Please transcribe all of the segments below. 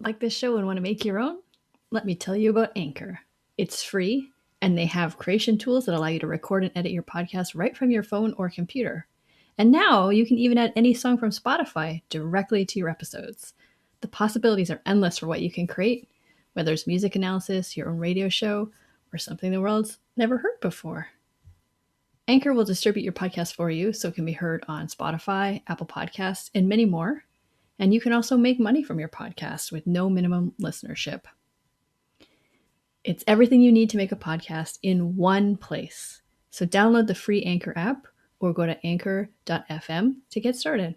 Like this show and want to make your own? Let me tell you about Anchor. It's free, and they have creation tools that allow you to record and edit your podcast right from your phone or computer. And now you can even add any song from Spotify directly to your episodes. The possibilities are endless for what you can create, whether it's music analysis, your own radio show, or something the world's never heard before. Anchor will distribute your podcast for you so it can be heard on Spotify, Apple Podcasts, and many more. And you can also make money from your podcast with no minimum listenership. It's everything you need to make a podcast in one place. So download the free Anchor app or go to anchor.fm to get started.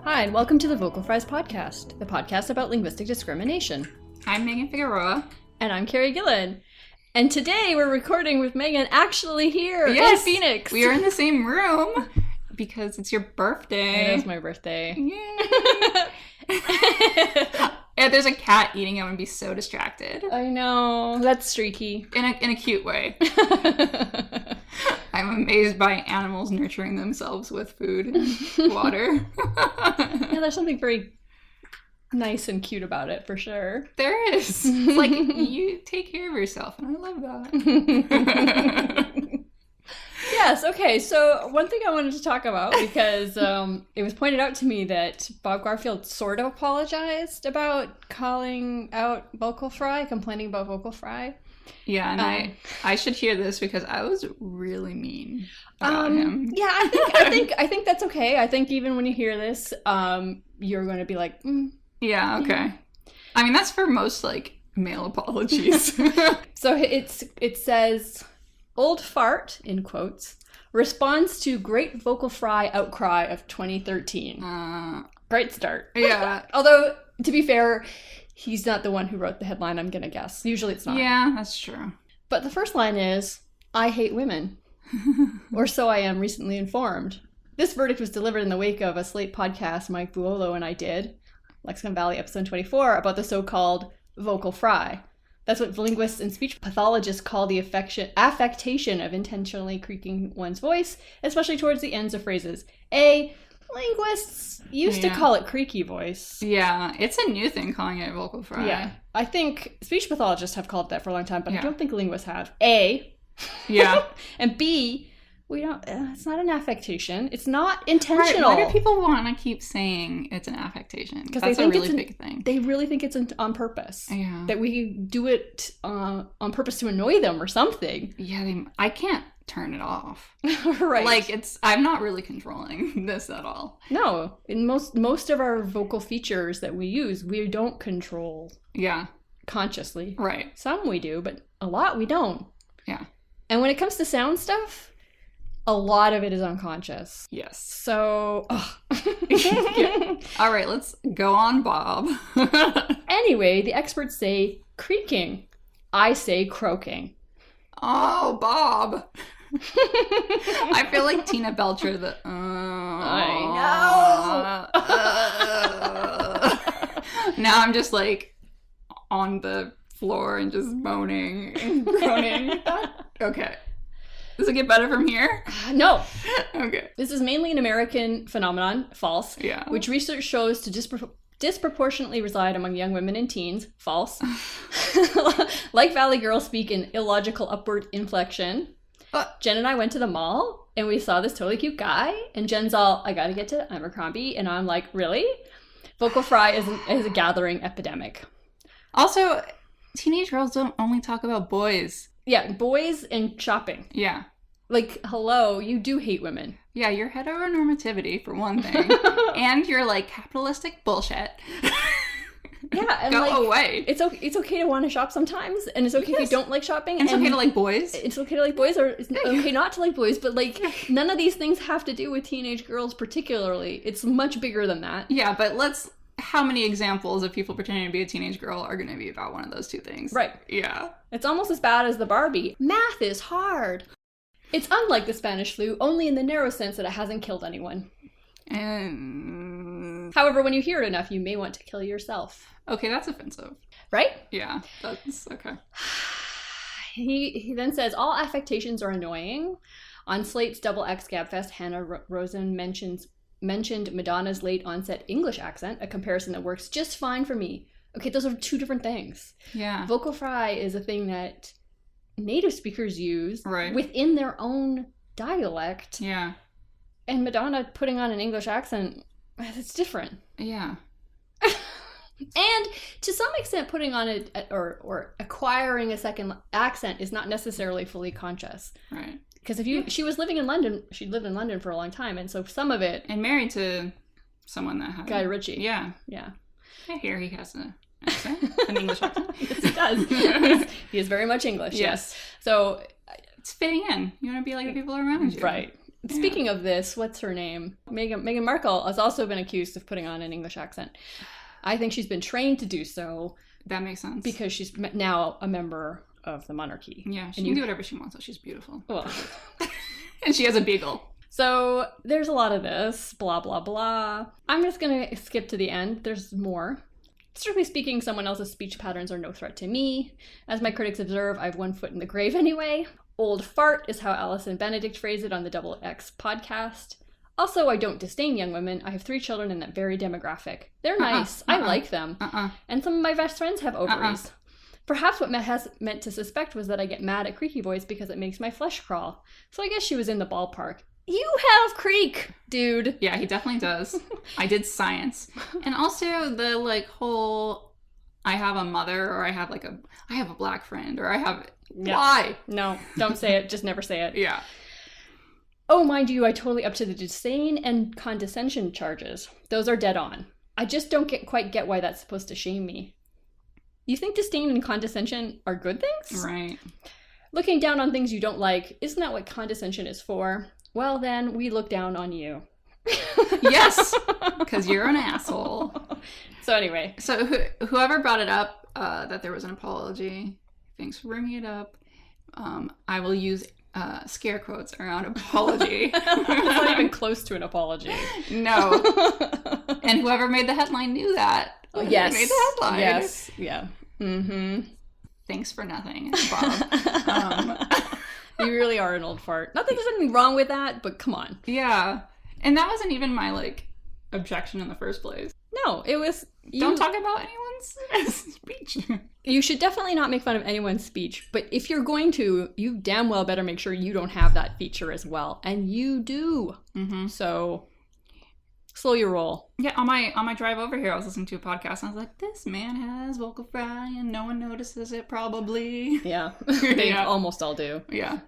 Hi, and welcome to the Vocal Fries Podcast, the podcast about linguistic discrimination. I'm Megan Figueroa. And I'm Carrie Gillen. And today we're recording with Megan actually here in Phoenix. We are in the same room because it's your birthday. It is my birthday. Yay! Yeah, there's a cat eating. I'm going to be so distracted. I know. That's streaky. In a cute way. I'm amazed by animals nurturing themselves with food and water. Yeah, there's something very nice and cute about it, for sure. There is. It's like, you take care of yourself, and I love that. Yes, okay, so one thing I wanted to talk about, because it was pointed out to me that Bob Garfield sort of apologized about calling out vocal fry, complaining about vocal fry. Yeah, and I should hear this because I was really mean about him. Yeah, I think that's okay. I think even when you hear this, you're going to be like, yeah, okay. Yeah. I mean, that's for most like male apologies. So it says, "Old fart," in quotes, responds to great vocal fry outcry of 2013. Great start. Yeah. Although, to be fair, he's not the one who wrote the headline, I'm gonna guess. Usually it's not. Yeah, that's true. But the first line is, "I hate women." Or so I am recently informed. This verdict was delivered in the wake of a Slate podcast Mike Buolo and I did, Lexicon Valley episode 24, about the so-called vocal fry. That's what linguists and speech pathologists call the affectation of intentionally creaking one's voice, especially towards the ends of phrases. Linguists used to call it creaky voice. Yeah, it's a new thing calling it vocal fry. Yeah, I think speech pathologists have called it that for a long time, but I don't think linguists have. A. Yeah. And B, we don't. It's not an affectation. It's not intentional. Right. Why do people want to keep saying it's an affectation? Because that's a really big thing. They really think it's on purpose. Yeah. That we do it on purpose to annoy them or something. Yeah, I can't turn it off. Right. Like, I'm not really controlling this at all. No. In most of our vocal features that we use, we don't control. Yeah. Consciously. Right. Some we do, but a lot we don't. Yeah. And when it comes to sound stuff, a lot of it is unconscious. Yes. So, Yeah. All right, let's go on, Bob. Anyway, the experts say creaking. I say croaking. Oh, Bob. I feel like Tina Belcher. I know. Now I'm just like on the floor and just moaning and groaning. Okay. Does it get better from here? No. Okay. This is mainly an American phenomenon, false. Yeah. Which research shows to disproportionately reside among young women and teens, false. Like Valley girls speak in illogical upward inflection. Jen and I went to the mall and we saw this totally cute guy, and Jen's all, I gotta get to Abercrombie, and I'm like, really? Vocal fry is a gathering epidemic. Also, teenage girls don't only talk about boys. Yeah, boys and shopping. Yeah. Like, hello, you do hate women. Yeah, your heteronormativity, for one thing. And your, like, capitalistic bullshit. Yeah, and Go away. It's okay to want to shop sometimes, and it's okay if you don't like shopping. And it's okay to like boys. It's okay to like boys, or it's okay not to like boys, but, like, none of these things have to do with teenage girls particularly. It's much bigger than that. Yeah, but how many examples of people pretending to be a teenage girl are going to be about one of those two things? Right. Yeah. It's almost as bad as the Barbie. Math is hard. It's unlike the Spanish flu, only in the narrow sense that it hasn't killed anyone. And However, when you hear it enough, you may want to kill yourself. okay, that's offensive. Right? Yeah, that's okay. He then says, all affectations are annoying. On Slate's Double X Gabfest, Hannah Rosen mentioned Madonna's late onset English accent, a comparison that works just fine for me. Okay, those are two different things. Yeah. Vocal fry is a thing that native speakers use within their own dialect. Yeah. And Madonna putting on an English accent, it's different. Yeah. And to some extent, putting on or acquiring a second accent is not necessarily fully conscious. Right. Because she was living in London, she lived in London for a long time, and so some of it... And married to someone that had... Guy Ritchie. Yeah. Yeah. I hear he has an accent, an English accent. Yes, he does. He is very much English, yes. So... It's fitting in. You want to be like the people around you. Right. Yeah. Speaking of this, what's her name? Meghan Markle has also been accused of putting on an English accent. I think she's been trained to do so. That makes sense. Because she's now a member of the monarchy. Yeah, she can do whatever she wants. So she's beautiful. Well, and she has a beagle. So there's a lot of this, blah, blah, blah. I'm just going to skip to the end. There's more. Strictly speaking, someone else's speech patterns are no threat to me. As my critics observe, I have one foot in the grave anyway. Old fart is how Alison Benedict phrased it on the Double X podcast. Also, I don't disdain young women. I have 3 children in that very demographic. They're nice. I like them. And some of my best friends have ovaries. Perhaps what has meant to suspect was that I get mad at creaky voice because it makes my flesh crawl. So I guess she was in the ballpark. You have creak, dude. Yeah, he definitely does. I did science. And also the whole I have a mother, or I have a black friend, or I have... Yeah. Why? No, don't say it. Just never say it. Yeah. Oh, mind you, I totally up to the disdain and condescension charges. Those are dead on. I just don't quite get why that's supposed to shame me. You think disdain and condescension are good things? Right. Looking down on things you don't like, isn't that what condescension is for? Well, then, we look down on you. Yes, because you're an asshole. So anyway. So whoever brought it up, that there was an apology, thanks for bringing it up. I will use scare quotes around apology. It's not even close to an apology. No. And whoever made the headline knew that. Yes. Made the headline. Yes. Yeah. Mm-hmm. Thanks for nothing, Bob. You really are an old fart. Not that there's anything wrong with that, but come on. Yeah. And that wasn't even my, objection in the first place. No, it was... Don't talk about anyone's speech. You should definitely not make fun of anyone's speech, but if you're going to, you damn well better make sure you don't have that feature as well. And you do. Mm-hmm. So... slow your roll. Yeah, on my drive over here, I was listening to a podcast, and I was like, this man has vocal fry, and no one notices it, probably. Yeah, they almost all do. Yeah.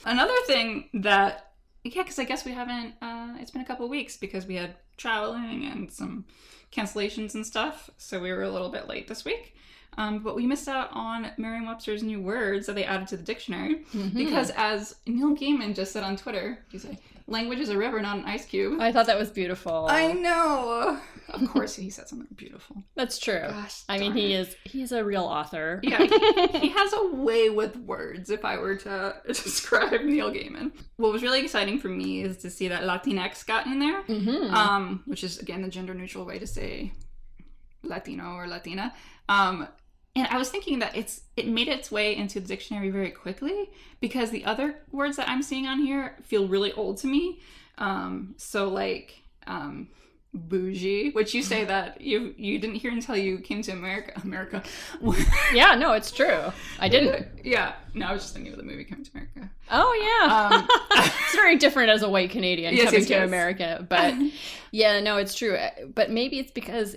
Another thing that, because I guess we haven't, it's been a couple weeks, because we had traveling and some cancellations and stuff, so we were a little bit late this week. But we missed out on Merriam-Webster's new words that they added to the dictionary, because as Neil Gaiman just said on Twitter, he said, language is a river, not an ice cube. I thought that was beautiful. I know. Of course he said something beautiful. That's true. Gosh, I mean, he is a real author. Yeah, he has a way with words, if I were to describe Neil Gaiman. What was really exciting for me is to see that Latinx got in there, which is, again, the gender-neutral way to say Latino or Latina. And I was thinking that it made its way into the dictionary very quickly, because the other words that I'm seeing on here feel really old to me. Bougie, which you say that you didn't hear until you came to America. Yeah, no, it's true. I didn't. Yeah. No, I was just thinking of the movie Coming to America. Oh, yeah. It's very different as a white Canadian coming to America. But yeah, no, it's true. But maybe it's because...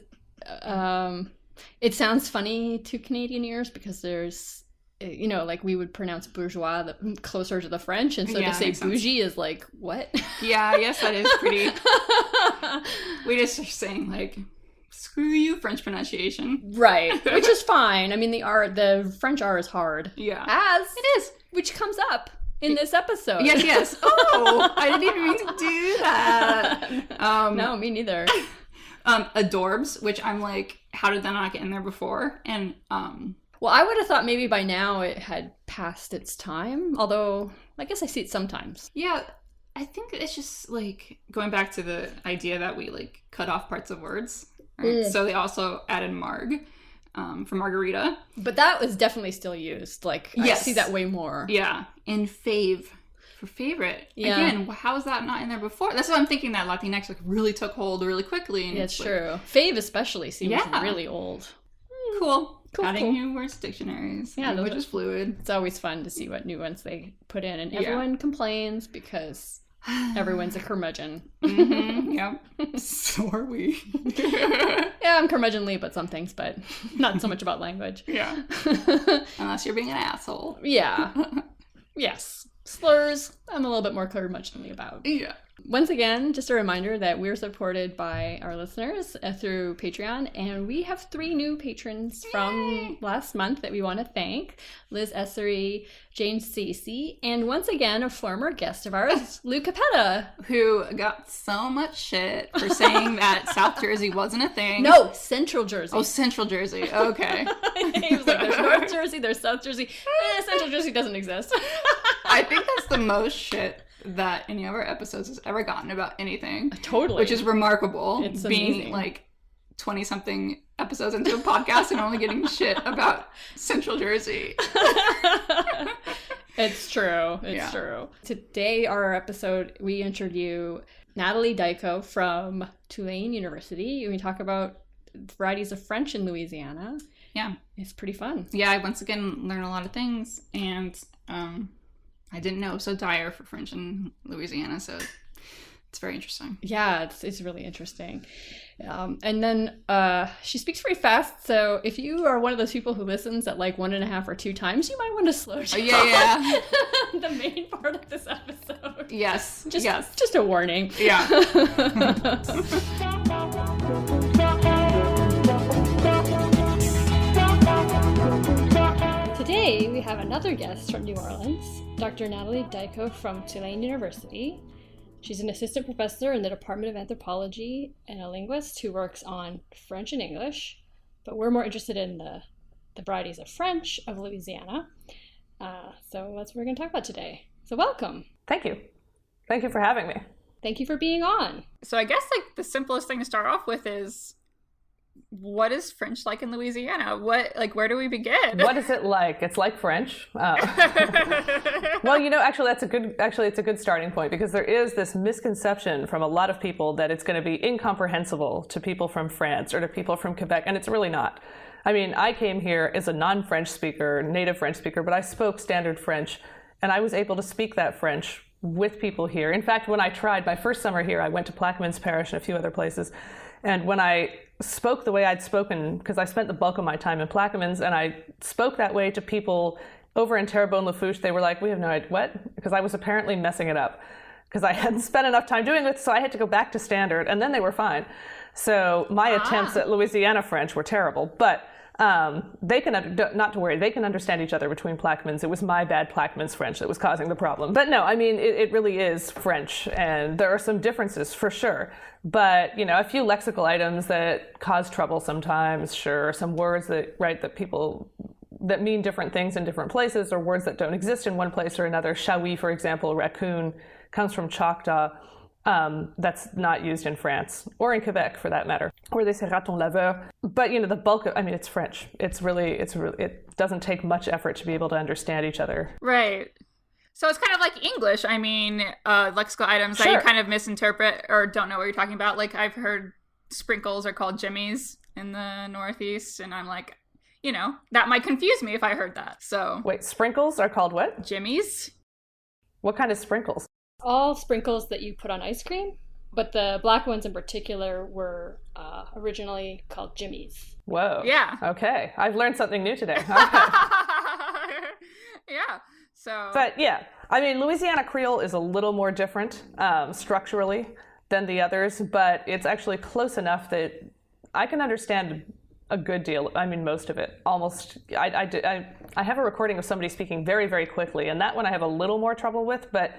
it sounds funny to Canadian ears because there's, we would pronounce bourgeois closer to the French, and so to say bougie is like, what? Yeah, I guess that is pretty... We just are saying, screw you, French pronunciation. Right, which is fine. I mean, the French R is hard. Yeah. As it is. Which comes up in this episode. Yes. Oh, I didn't even mean to do that. No, me neither. Adorbs, which I'm like, how did that not get in there before? And well, I would have thought maybe by now it had passed its time, although I guess I see it sometimes. Yeah, I think it's just like going back to the idea that we like cut off parts of words. Right? So they also added marg for margarita. But that was definitely still used. Like, yes. I see that way more. Yeah. And fave for favorite. Yeah. Again, how is that not in there before? That's what I'm thinking, that Latinx like really took hold really quickly. And it's true. Fave especially seems really old. Cool. Adding new words to dictionaries. Yeah, language is fluid. It's always fun to see what new ones they put in. And everyone complains because everyone's a curmudgeon. Yep. So are we. Yeah, I'm curmudgeonly about some things, but not so much about language. Yeah. Unless you're being an asshole. Yeah. Yes. Slurs, I'm a little bit more curmudgeonly about. Yeah. Once again, just a reminder that we're supported by our listeners through Patreon, and we have 3 new patrons from last month that we want to thank. Liz Essery, Jane Stacey, and once again, a former guest of ours, Lou Capetta. Who got so much shit for saying that South Jersey wasn't a thing. No, Central Jersey. Oh, Central Jersey. Okay. He was like, there's North Jersey, there's South Jersey. Central Jersey doesn't exist. I think that's the most shit that any of our episodes has ever gotten about anything. Totally. Which is remarkable. It's being amazing. Like 20-something episodes into a podcast and only getting shit about Central Jersey. It's true. It's true. Today, our episode, we interview Nathalie Dajko from Tulane University. We talk about varieties of French in Louisiana. Yeah. It's pretty fun. Yeah, I once again learned a lot of things, and I didn't know it was so dire for French in Louisiana, so it's very interesting. Yeah, it's really interesting. And then she speaks very fast, so if you are one of those people who listens at like 1.5 or 2 times, you might want to slow down. Yeah. The main part of this episode. Yes. Just a warning. Yeah. Today, we have another guest from New Orleans, Dr. Nathalie Dajko from Tulane University. She's an assistant professor in the Department of Anthropology and a linguist who works on French and English, but we're more interested in the varieties of French of Louisiana. So that's what we're going to talk about today. So welcome. Thank you. Thank you for having me. Thank you for being on. So I guess like the simplest thing to start off with is, what is French like in Louisiana? Where do we begin? What is it like? It's like French. Well, actually, it's a good starting point, because there is this misconception from a lot of people that it's going to be incomprehensible to people from France or to people from Quebec, and it's really not. I mean, I came here as a non-French speaker, native French speaker, but I spoke standard French, and I was able to speak that French with people here. In fact, when I tried my first summer here, I went to Plaquemines Parish and a few other places, and when I spoke the way I'd spoken, because I spent the bulk of my time in Plaquemines, and I spoke that way to people over in Terrebonne-Lafourche, they were like, we have no idea, what? Because I was apparently messing it up, because I hadn't spent enough time doing it, so I had to go back to standard, and then they were fine. So my attempts at Louisiana French were terrible, but they can, not to worry, they can understand each other between Plaquemines. It was my bad Plaquemines French that was causing the problem. But no, I mean, it really is French, and there are some differences for sure. But, a few lexical items that cause trouble sometimes, sure. Some words that mean different things in different places, or words that don't exist in one place or another. Chaoui, for example, raccoon, comes from Choctaw. That's not used in France, or in Quebec for that matter. Or they say raton laveur. But, the bulk of, it's French. It doesn't take much effort to be able to understand each other. Right. So it's kind of like English. Lexical items that you kind of misinterpret or don't know what you're talking about. Like, I've heard sprinkles are called jimmies in the Northeast, and I'm like, that might confuse me if I heard that. So wait, sprinkles are called what? Jimmies. What kind of sprinkles? All sprinkles that you put on ice cream, but the black ones in particular were originally called jimmies. Whoa. Yeah. Okay. I've learned something new today. Okay. Yeah. So. But yeah, Louisiana Creole is a little more different structurally than the others, but it's actually close enough that I can understand a good deal. Most of it. Almost. I have a recording of somebody speaking very, very quickly, and that one I have a little more trouble with, but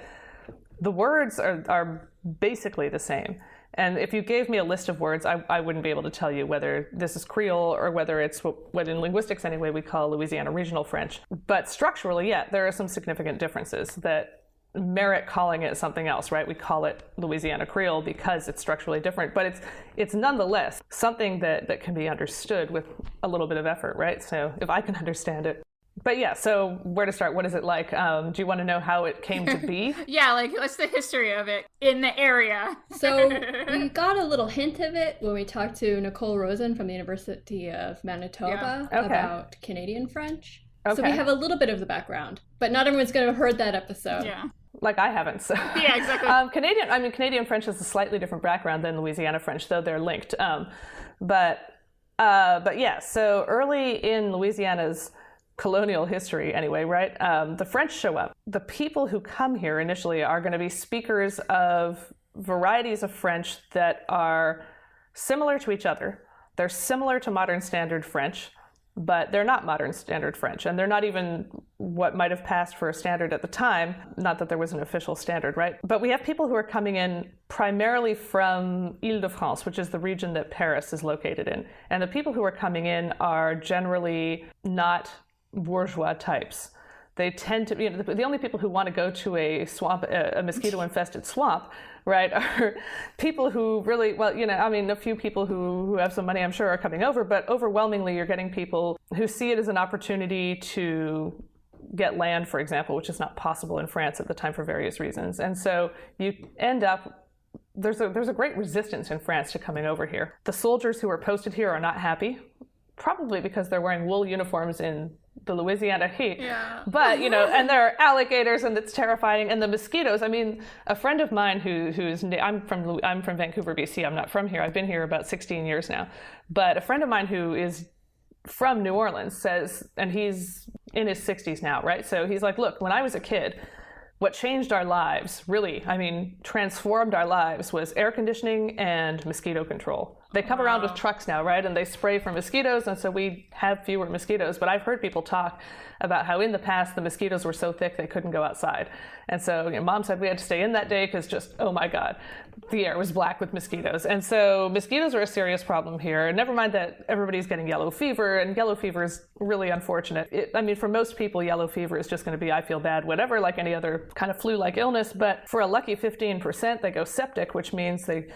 the words are basically the same. And if you gave me a list of words, I wouldn't be able to tell you whether this is Creole or whether it's what in linguistics anyway we call Louisiana Regional French. But structurally, yeah, there are some significant differences that merit calling it something else, right? We call it Louisiana Creole because it's structurally different, but it's nonetheless something that can be understood with a little bit of effort, right? So if I can understand it. But yeah, so where to start? What is it like? Do you want to know how it came to be? Yeah, like what's the history of it in the area? So we got a little hint of it when we talked to Nicole Rosen from the University of Manitoba about Canadian French. So we have a little bit of the background, but not everyone's going to have heard that episode. Yeah. Like I haven't. So. Yeah, exactly. Canadian French has a slightly different background than Louisiana French, though they're linked. But yeah, so early in Louisiana's colonial history anyway, right? The French show up. The people who come here initially are going to be speakers of varieties of French that are similar to each other. They're similar to modern standard French, but they're not modern standard French, and they're not even what might have passed for a standard at the time. Not that there was an official standard, right? But we have people who are coming in primarily from Île-de-France, which is the region that Paris is located in. And the people who are coming in are generally not bourgeois types. They tend to be, the only people who want to go to a swamp, a mosquito-infested swamp, right, are people who really, a few people who have some money, I'm sure, are coming over, but overwhelmingly you're getting people who see it as an opportunity to get land, for example, which is not possible in France at the time for various reasons. And so you end up, there's a great resistance in France to coming over here. The soldiers who are posted here are not happy, probably because they're wearing wool uniforms in the Louisiana heat. Yeah. But, and there are alligators and it's terrifying. And the mosquitoes, a friend of mine I'm from Vancouver, BC. I'm not from here. I've been here about 16 years now. But a friend of mine who is from New Orleans says, and he's in his 60s now, right? So he's like, look, when I was a kid, what changed our lives, really, transformed our lives, was air conditioning and mosquito control. They come around with trucks now, right? And they spray for mosquitoes, and so we have fewer mosquitoes. But I've heard people talk about how in the past the mosquitoes were so thick they couldn't go outside. And so Mom said we had to stay in that day because just, oh my God, the air was black with mosquitoes. And so mosquitoes are a serious problem here. Never mind that everybody's getting yellow fever, and yellow fever is really unfortunate. For most people, yellow fever is just going to be, I feel bad, whatever, like any other kind of flu-like illness. But for a lucky 15%, they go septic, which means they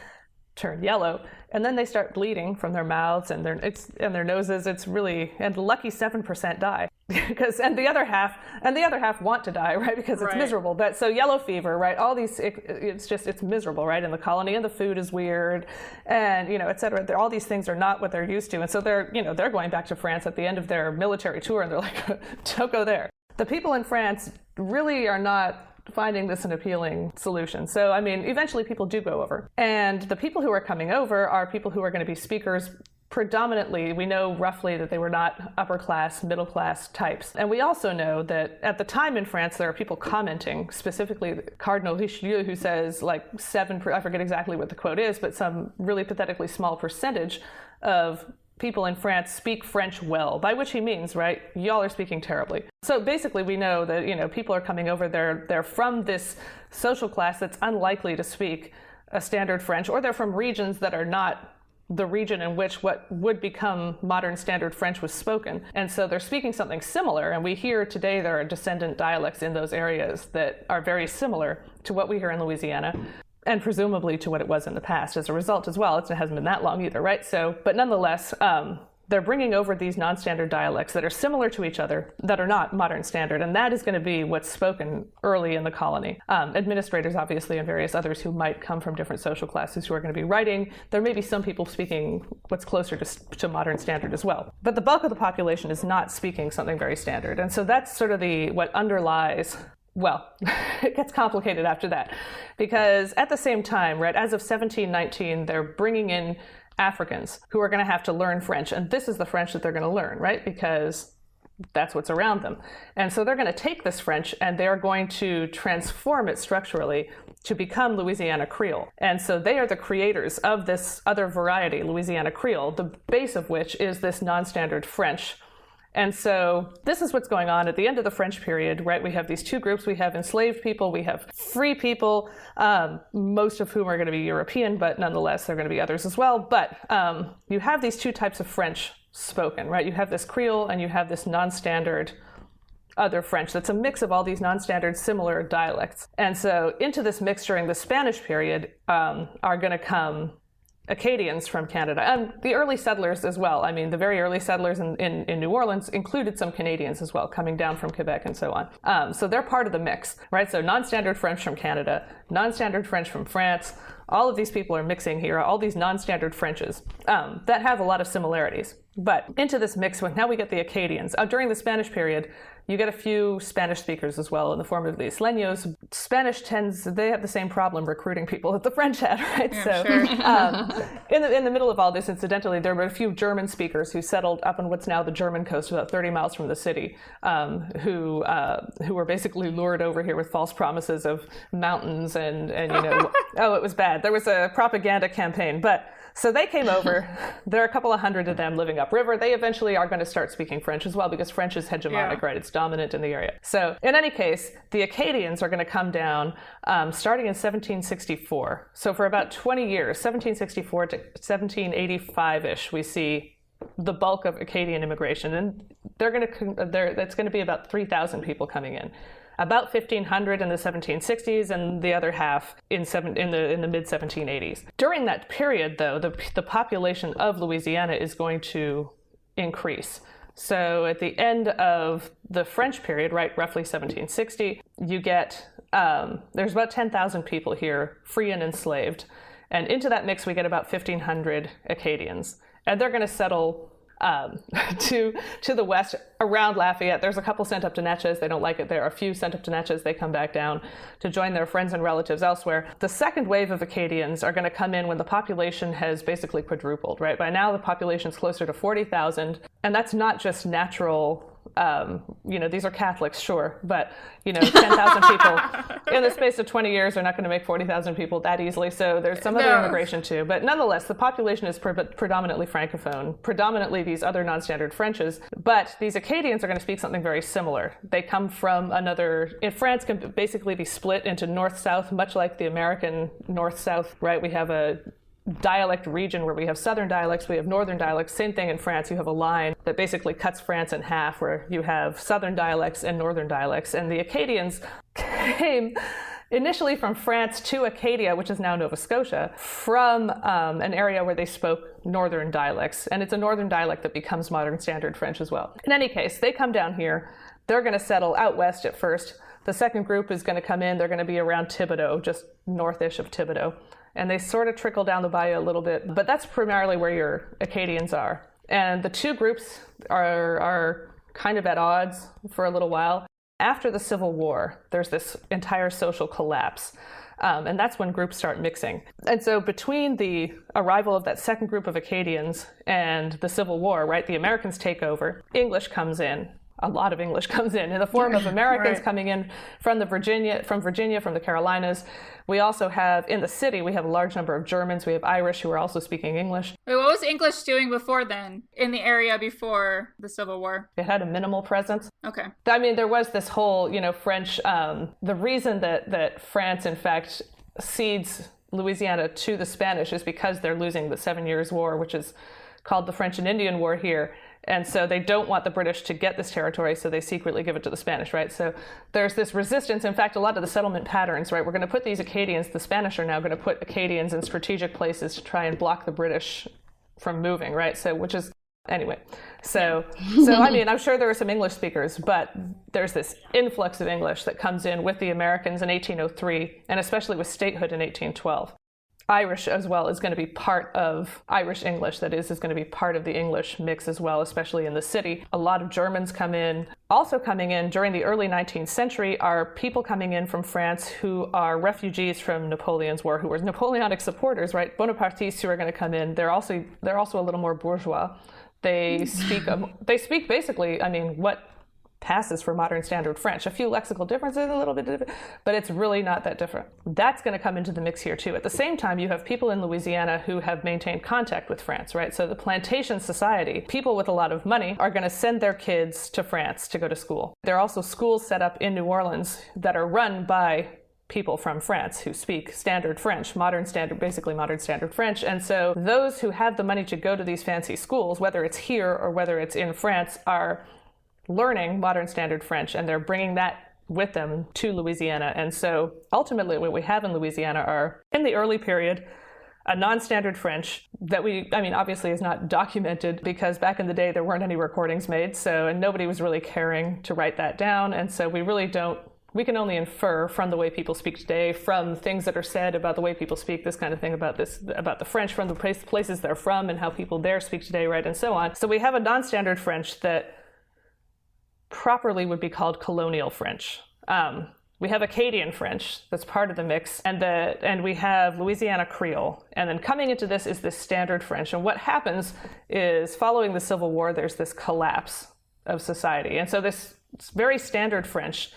turn yellow, and then they start bleeding from their mouths and their noses. It's really, and the lucky 7% die and the other half want to die, right? Because it's miserable. But so yellow fever, right? All these, it's miserable, right? In the colony, and the food is weird, and et cetera. All these things are not what they're used to, and so they're going back to France at the end of their military tour, and they're like, don't go there. The people in France really are not finding this an appealing solution. So, eventually people do go over. And the people who are coming over are people who are going to be speakers predominantly. We know roughly that they were not upper class, middle class types. And we also know that at the time in France, there are people commenting, specifically Cardinal Richelieu, who says I forget exactly what the quote is, but some really pathetically small percentage of people in France speak French well, by which he means, right, y'all are speaking terribly. So basically we know that, people are coming over, they're from this social class that's unlikely to speak a standard French, or they're from regions that are not the region in which what would become modern standard French was spoken. And so they're speaking something similar, and we hear today there are descendant dialects in those areas that are very similar to what we hear in Louisiana, and presumably to what it was in the past as a result as well. It hasn't been that long either, right? So, but nonetheless, they're bringing over these non-standard dialects that are similar to each other, that are not modern standard, and that is going to be what's spoken early in the colony. Administrators, obviously, and various others who might come from different social classes who are going to be writing. There may be some people speaking what's closer to modern standard as well. But the bulk of the population is not speaking something very standard, and so that's sort of what underlies. Well, it gets complicated after that, because at the same time, right, as of 1719, they're bringing in Africans who are going to have to learn French, and this is the French that they're going to learn, right, because that's what's around them. And so they're going to take this French and they're going to transform it structurally to become Louisiana Creole. And so they are the creators of this other variety, Louisiana Creole, the base of which is this non-standard French. And so this is what's going on at the end of the French period, right? We have these two groups. We have enslaved people, we have free people, most of whom are going to be European, but nonetheless, there are going to be others as well. But you have these two types of French spoken, right? You have this Creole and you have this non-standard other French that's a mix of all these non-standard similar dialects. And so into this mix during the Spanish period are going to come Acadians from Canada, and the early settlers as well. I mean, the very early settlers in New Orleans included some Canadians as well, coming down from Quebec and so on. So they're part of the mix, right? So non-standard French from Canada, non-standard French from France. All of these people are mixing here, all these non-standard Frenches that have a lot of similarities. But into this mix, now we get the Acadians. During the Spanish period, you get a few Spanish speakers as well in the form of the Isleños. Spanish they have the same problem recruiting people that the French had, right? Yeah, so sure. in the middle of all this, incidentally, there were a few German speakers who settled up on what's now the German coast, about 30 miles from the city, who were basically lured over here with false promises of mountains and oh, it was bad. There was a propaganda campaign, but so they came over. There are a couple of hundred of them living upriver. They eventually are going to start speaking French as well, because French is hegemonic, right? It's dominant in the area. So in any case, the Acadians are going to come down starting in 1764. So for about 20 years, 1764 to 1785-ish, we see the bulk of Acadian immigration. And that's going to be about 3,000 people coming in. About 1,500 in the 1760s, and the other half in the mid-1780s. During that period, though, the population of Louisiana is going to increase. So at the end of the French period, right, roughly 1760, you get, there's about 10,000 people here, free and enslaved. And into that mix, we get about 1,500 Acadians. And they're going to settle to the west around Lafayette. There's a couple sent up to Neaux. They don't like it there. A few sent up to Neaux. They come back down to join their friends and relatives elsewhere. The second wave of Acadians are going to come in when the population has basically quadrupled, right? By now, the population's closer to 40,000. And that's not just natural. These are Catholics, sure, but 10,000 people in the space of 20 years are not going to make 40,000 people that easily. So there's some other immigration too. But nonetheless, the population is predominantly Francophone, predominantly these other non-standard Frenches. But these Acadians are going to speak something very similar. They come from France can basically be split into north-south, much like the American north-south, right? We have a dialect region where we have southern dialects, we have northern dialects. Same thing in France. You have a line that basically cuts France in half, where you have southern dialects and northern dialects. And the Acadians came initially from France to Acadia, which is now Nova Scotia, from an area where they spoke northern dialects. And it's a northern dialect that becomes modern standard French as well. In any case, they come down here. They're going to settle out west at first. The second group is going to come in. They're going to be around Thibodaux, just northish of Thibodaux. And they sort of trickle down the bayou a little bit, but that's primarily where your Acadians are. And the two groups are kind of at odds for a little while. After the Civil War, there's this entire social collapse. And that's when groups start mixing. And so between the arrival of that second group of Acadians and the Civil War, right, the Americans take over, English comes in. A lot of English comes in the form of Americans right. coming in from Virginia, from the Carolinas. We also have, in the city, we have a large number of Germans. We have Irish who are also speaking English. Wait, what was English doing before then, in the area before the Civil War? It had a minimal presence. Okay. I mean, there was this whole, French, the reason that France, in fact, cedes Louisiana to the Spanish is because they're losing the 7 Years' War, which is called the French and Indian War here. And so they don't want the British to get this territory, so they secretly give it to the Spanish, right? So there's this resistance. In fact, a lot of the settlement patterns, right? We're going to put these Acadians, the Spanish are now going to put Acadians in strategic places to try and block the British from moving, right? So, which is, anyway. So I mean, I'm sure there are some English speakers, but there's this influx of English that comes in with the Americans in 1803, and especially with statehood in 1812. Irish as well is going to be part of Irish English, that is going to be part of the English mix as well, especially in the city. A lot of Germans come in. Also coming in during the early 19th century are people coming in from France who are refugees from Napoleon's war, who were Napoleonic supporters, right? Bonapartists who are going to come in. They're also a little more bourgeois. They speak basically, I mean, what passes for modern standard French. A few lexical differences, a little bit different, but it's really not that different. That's going to come into the mix here too. At the same time, you have people in Louisiana who have maintained contact with France, right? So the plantation society, people with a lot of money are going to send their kids to France to go to school. There are also schools set up in New Orleans that are run by people from France who speak standard French, basically modern standard French. And so those who have the money to go to these fancy schools, whether it's here or whether it's in France, are learning modern standard French, and they're bringing that with them to Louisiana. And so ultimately what we have in Louisiana are, in the early period, a non-standard French that obviously is not documented because back in the day there weren't any recordings made, and nobody was really caring to write that down. And so we can only infer from the way people speak today, from things that are said about the way people speak, this kind of thing about the French, from the places they're from and how people there speak today, right, and so on. So we have a non-standard French that properly would be called colonial French. We have Acadian French that's part of the mix, and we have Louisiana Creole. And then coming into this is this standard French. And what happens is, following the Civil War, there's this collapse of society. And so this very standard French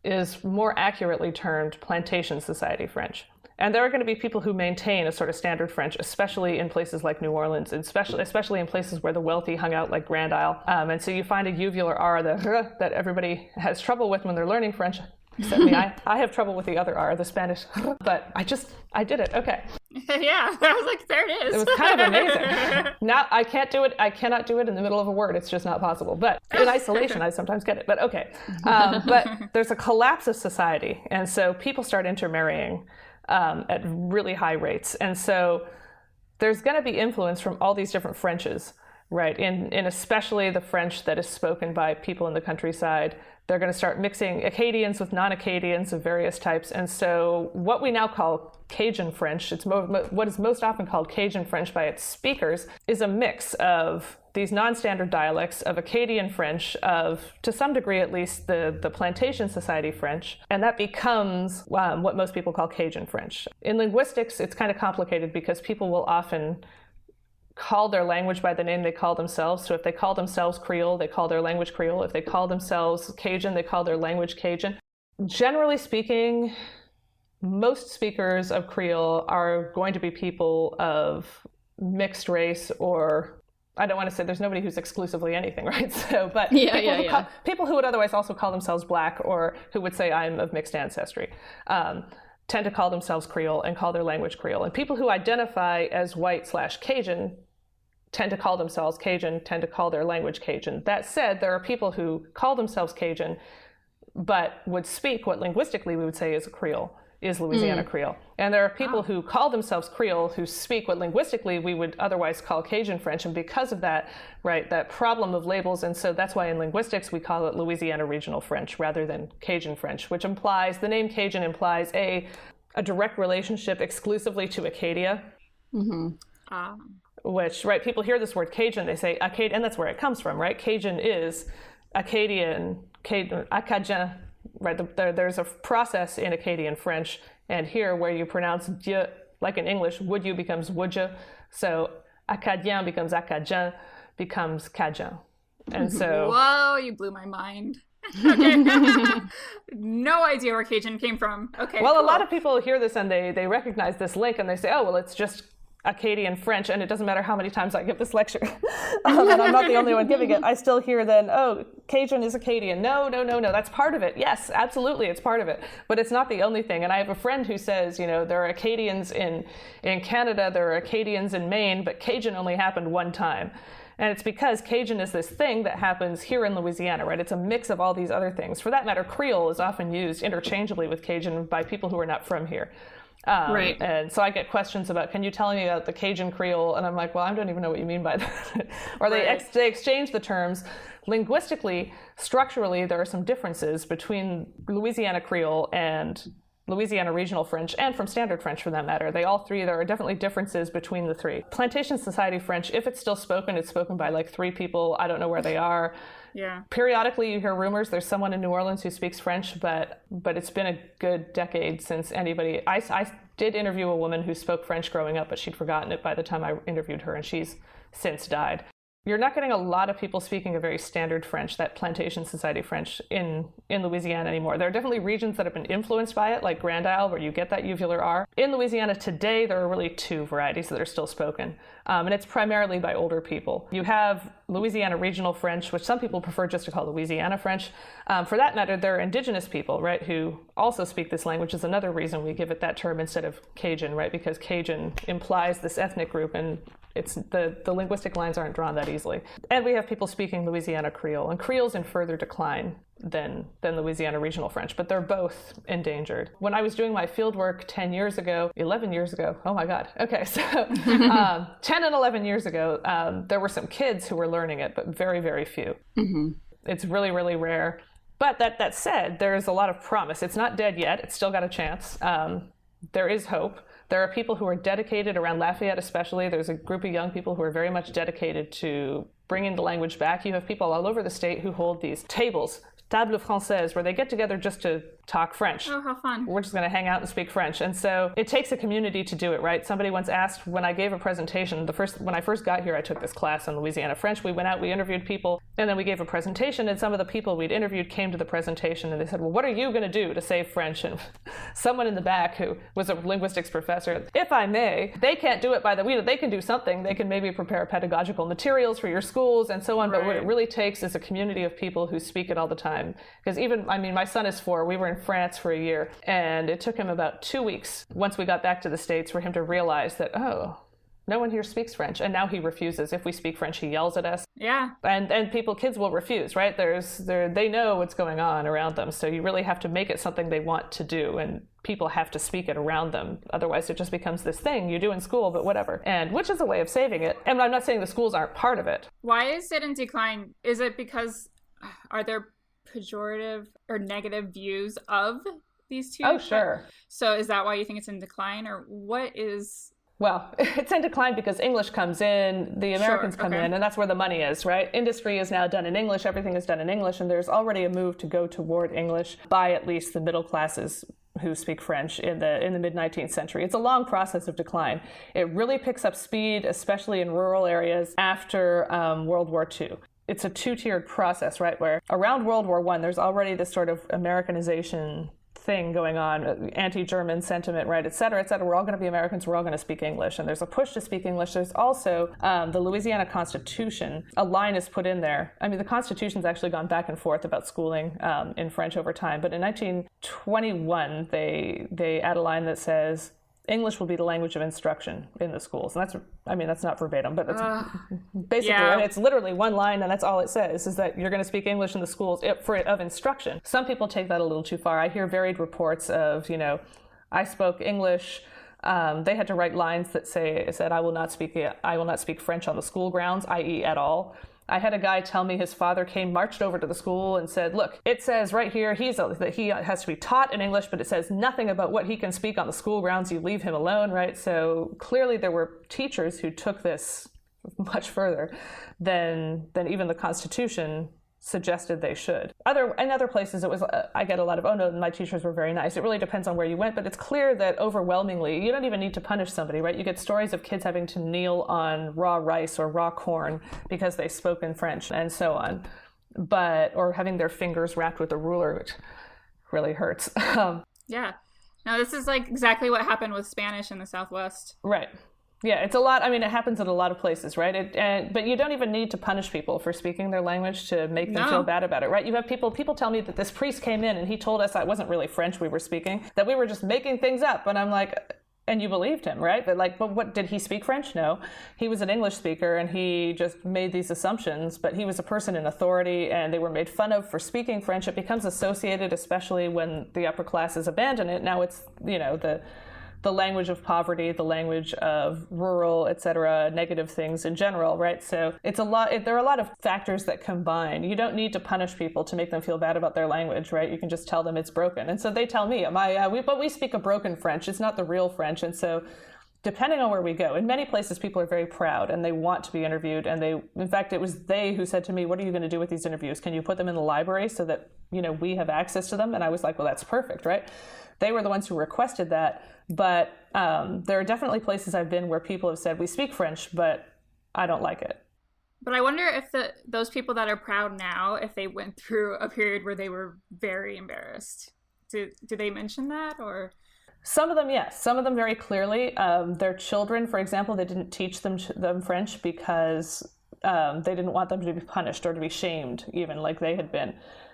is more accurately termed plantation society French. And there are going to be people who maintain a sort of standard French, especially in places like New Orleans, and especially in places where the wealthy hung out, like Grand Isle. And so you find a uvular R, that everybody has trouble with when they're learning French. Except me, I have trouble with the other R, the Spanish, but I did it, okay. Yeah, I was like, there it is. It was kind of amazing. Now, I cannot do it in the middle of a word, it's just not possible. But in isolation, I sometimes get it, but okay. But there's a collapse of society, and so people start intermarrying at really high rates. And so there's going to be influence from all these different Frenches, right? In especially the French that is spoken by people in the countryside. They're going to start mixing Acadians with non-Acadians of various types. And so what we now call Cajun French, what is most often called Cajun French by its speakers, is a mix of these non-standard dialects of Acadian French, of, to some degree at least, the plantation society French. And that becomes what most people call Cajun French. In linguistics, it's kind of complicated because people will often call their language by the name they call themselves. So if they call themselves Creole, they call their language Creole. If they call themselves Cajun, they call their language Cajun. Generally speaking, most speakers of Creole are going to be people of mixed race, or I don't want to say there's nobody who's exclusively anything, right? So, but people who would otherwise also call themselves Black, or who would say I'm of mixed ancestry, tend to call themselves Creole and call their language Creole. And people who identify as white/Cajun tend to call themselves Cajun, tend to call their language Cajun. That said, there are people who call themselves Cajun, but would speak what linguistically we would say is Creole, is Louisiana Creole. And there are people who call themselves Creole who speak what linguistically we would otherwise call Cajun French. And because of that, right, that problem of labels, and so that's why in linguistics we call it Louisiana Regional French rather than Cajun French, which implies, the name Cajun implies a direct relationship exclusively to Acadia. Which, right, people hear this word Cajun, they say Acadian, and that's where it comes from, right? Cajun is Acadian, Acadien, right? There's a process in Acadian French, and here where you pronounce dieu, like in English, would you becomes would you, so Acadien becomes Acadien, becomes Cajun. And so... Whoa, you blew my mind. Okay. No idea where Cajun came from. Okay. Well, cool. A lot of people hear this and they recognize this link and they say, oh, well, it's just Acadian French, and it doesn't matter how many times I give this lecture. And I'm not the only one giving it. I still hear then, oh, Cajun is Acadian. No, that's part of it. Yes, absolutely, it's part of it. But it's not the only thing. And I have a friend who says, there are Acadians in Canada, there are Acadians in Maine, but Cajun only happened one time. And it's because Cajun is this thing that happens here in Louisiana, right? It's a mix of all these other things. For that matter, Creole is often used interchangeably with Cajun by people who are not from here. Right. And so I get questions about, can you tell me about the Cajun Creole? And I'm like, well, I don't even know what you mean by that. Or they exchange the terms. Linguistically, structurally, there are some differences between Louisiana Creole and Louisiana Regional French, and from Standard French for that matter. There are definitely differences between the three. Plantation Society French, if it's still spoken, it's spoken by like 3 people. I don't know where they are. Yeah. Periodically you hear rumors there's someone in New Orleans who speaks French, but it's been a good decade since anybody... I did interview a woman who spoke French growing up, but she'd forgotten it by the time I interviewed her, and she's since died. You're not getting a lot of people speaking a very standard French, that plantation society French, in Louisiana anymore. There are definitely regions that have been influenced by it, like Grand Isle, where you get that uvular R. In Louisiana today, there are really 2 varieties that are still spoken, and it's primarily by older people. You have Louisiana Regional French, which some people prefer just to call Louisiana French. For that matter, there are indigenous people, right, who also speak this language. Is another reason we give it that term instead of Cajun, right, because Cajun implies this ethnic group, and It's the linguistic lines aren't drawn that easily. And we have people speaking Louisiana Creole, and Creole's in further decline than Louisiana Regional French, but they're both endangered. When I was doing my field work 11 years ago, oh my God. Okay, so 10 and 11 years ago, there were some kids who were learning it, but very, very few. Mm-hmm. It's really, really rare. But that said, there's a lot of promise. It's not dead yet. It's still got a chance. There is hope. There are people who are dedicated around Lafayette especially. There's a group of young people who are very much dedicated to bringing the language back. You have people all over the state who hold these tables, table française, where they get together just to talk French. Oh, how fun. We're just going to hang out and speak French. And so it takes a community to do it, right? Somebody once asked when I gave a presentation, when I first got here, I took this class on Louisiana French. We went out, we interviewed people, and then we gave a presentation, and some of the people we'd interviewed came to the presentation, and they said, well, what are you going to do to save French? And someone in the back who was a linguistics professor, if I may, they can't do it by the way, they can do something. They can maybe prepare pedagogical materials for your schools and so on, but what it really takes is a community of people who speak it all the time. Because my son is 4. We were in France for a year, and it took him about 2 weeks once we got back to the States for him to realize that, oh, no one here speaks French. And now he refuses. If we speak French, he yells at us. Yeah. And kids will refuse, right? They know what's going on around them. So you really have to make it something they want to do. And people have to speak it around them. Otherwise, it just becomes this thing you do in school, but whatever. And which is a way of saving it. And I'm not saying the schools aren't part of it. Why is it in decline? Is it because, are there pejorative or negative views of these two? Oh, sure. So is that why you think it's in decline, or what is... Well, it's in decline because English comes in, the Americans come in, and that's where the money is, right? Industry is now done in English, everything is done in English, and there's already a move to go toward English by at least the middle classes who speak French in the mid-19th century. It's a long process of decline. It really picks up speed, especially in rural areas after World War II. It's a two-tiered process, right, where around World War I, there's already this sort of Americanization thing going on, anti-German sentiment, right, et cetera, et cetera. We're all going to be Americans. We're all going to speak English. And there's a push to speak English. There's also the Louisiana Constitution. A line is put in there. I mean, the Constitution's actually gone back and forth about schooling in French over time. But in 1921, they add a line that says, English will be the language of instruction in the schools. And that's not verbatim, but that's basically, and it's literally one line, and that's all it says, is that you're going to speak English in the schools of instruction. Some people take that a little too far. I hear varied reports of, I spoke English. They had to write lines that said, I will not speak French on the school grounds, i.e. at all. I had a guy tell me his father marched over to the school and said, look, it says right here that he has to be taught in English, but it says nothing about what he can speak on the school grounds. You leave him alone, right? So clearly there were teachers who took this much further than even the Constitution suggested they should. In other places, it was, I get a lot of, oh no, my teachers were very nice. It really depends on where you went, but it's clear that overwhelmingly, you don't even need to punish somebody, right? You get stories of kids having to kneel on raw rice or raw corn because they spoke in French and so on, or having their fingers wrapped with a ruler, which really hurts. Yeah. No, this is like exactly what happened with Spanish in the Southwest. Right. Yeah, it's a lot. I mean, it happens in a lot of places, right? But you don't even need to punish people for speaking their language to make them feel bad about it, right? You have people tell me that this priest came in and he told us that it wasn't really French we were speaking, that we were just making things up. And I'm like, and you believed him, right? But what, did he speak French? No. He was an English speaker and he just made these assumptions, but he was a person in authority and they were made fun of for speaking French. It becomes associated, especially when the upper classes abandon it. Now it's, the language of poverty, the language of rural, et cetera, negative things in general, right? So it's there are a lot of factors that combine. You don't need to punish people to make them feel bad about their language, right? You can just tell them it's broken. And so they tell me, but we speak a broken French. It's not the real French. And so depending on where we go, in many places people are very proud and they want to be interviewed. And in fact, it was they who said to me, what are you going to do with these interviews? Can you put them in the library so that, we have access to them? And I was like, well, that's perfect, right? They were the ones who requested that. But there are definitely places I've been where people have said, we speak French, but I don't like it. But I wonder if those people that are proud now, if they went through a period where they were very embarrassed. Do they mention that, or? Some of them, yes. Some of them very clearly. Their children, for example, they didn't teach them French because they didn't want them to be punished or to be shamed, even like they had been.